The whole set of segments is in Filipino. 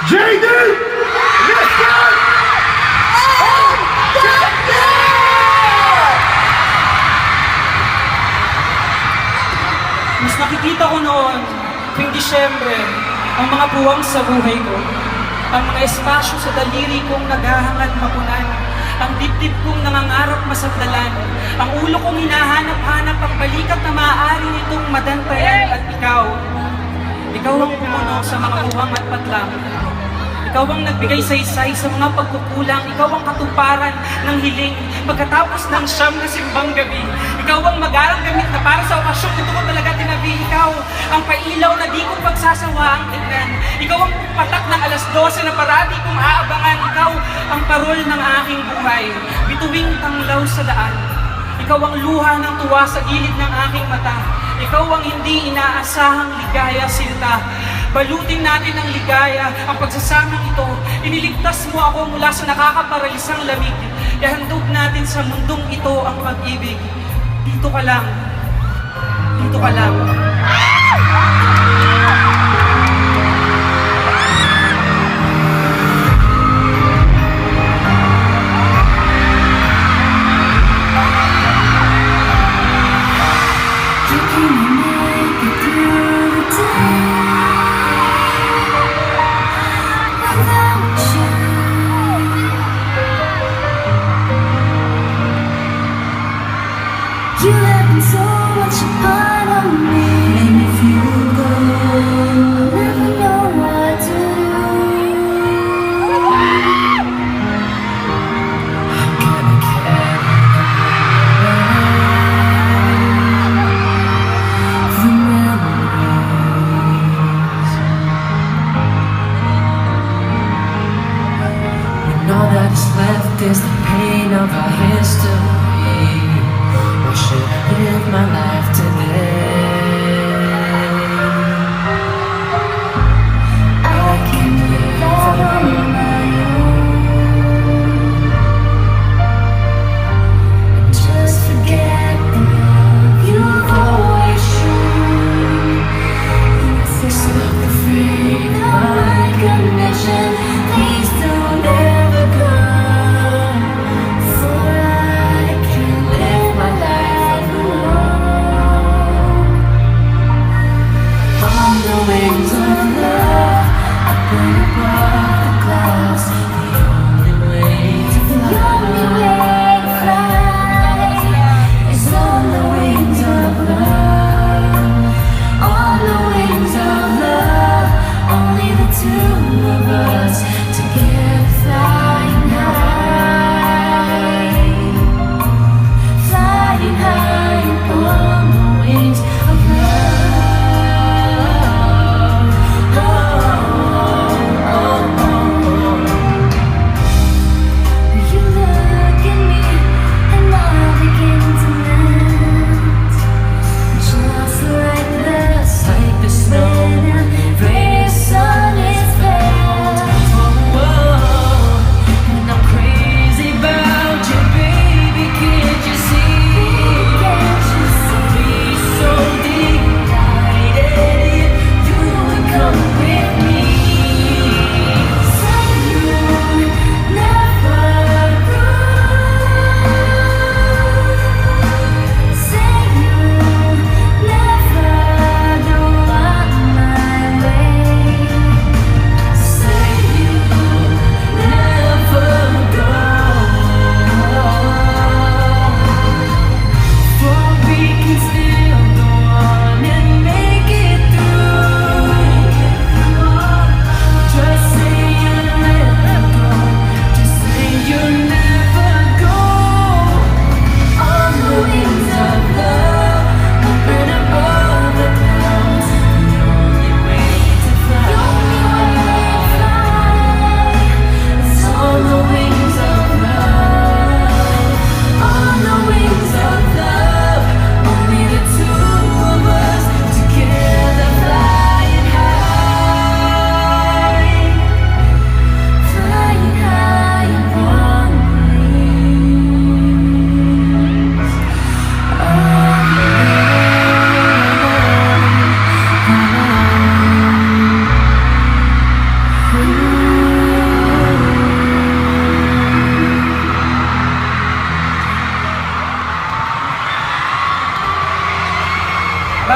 JD! Listen! Mas nakikita ko noon, tuwing Disyembre, ang mga puwang sa buhay ko, ang mga espasyo sa daliri kong naghahangad mapunan, ang dibdib kong nangangarap masagdalan, ang ulo kong hinahanap-hanap ang balikat na maaari nitong madantayan at ikaw ang pumuno sa mga puwang at patlang. Ikaw ang nagbigay saysay sa mga pagkukulang. Ikaw ang katuparan ng hiling pagkatapos ng siyam na simbang gabi. Ikaw ang mag-arang gamit na para sa okasyon. Ito ko talaga tinabi. Ikaw ang pailaw na di kong pagsasawaang tignan. Ikaw ang patak ng alas 12 na parati kong aabangan. Ikaw ang parol ng aking buhay. Bituing tanglaw sa daan. Ikaw ang luha ng tuwa sa gilid ng aking mata. Ikaw ang hindi inaasahang ligaya, sinta. Balutin natin ng ligaya ang pagsasamang ito. Iniligtas mo ako mula sa nakakaparalisang lamig. Ihandog natin sa mundong ito ang pag-ibig. Dito ka lang. Dito ka lang. You have been so much a part of me, and if you go, I'll never know what to do. I'm gonna carry the memories. When all that is left is the pain of our history, I should live my life today. I can live on my own and just forget the love you've always shown. This love the fate of my condition. Please don't ever come, for I can't live my life alone. On the wings of love, I put above the clouds. The only way to fly is on the wings of love. On the wings of love, only the two of us together flying high. Flying high upon the wings of love. Oh, oh, oh, oh. You look at me and I begin to melt, just like the snow when the sun is felt. Oh,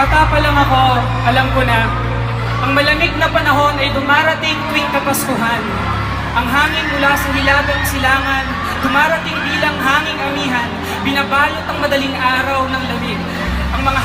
Bata pa lang ako, alam ko na, ang malamig na panahon ay dumarating tuwing Kapaskuhan. Ang hangin mula sa hilagang silangan, dumarating bilang hanging amihan, binabalot ang madaling araw ng lamig. Ang mga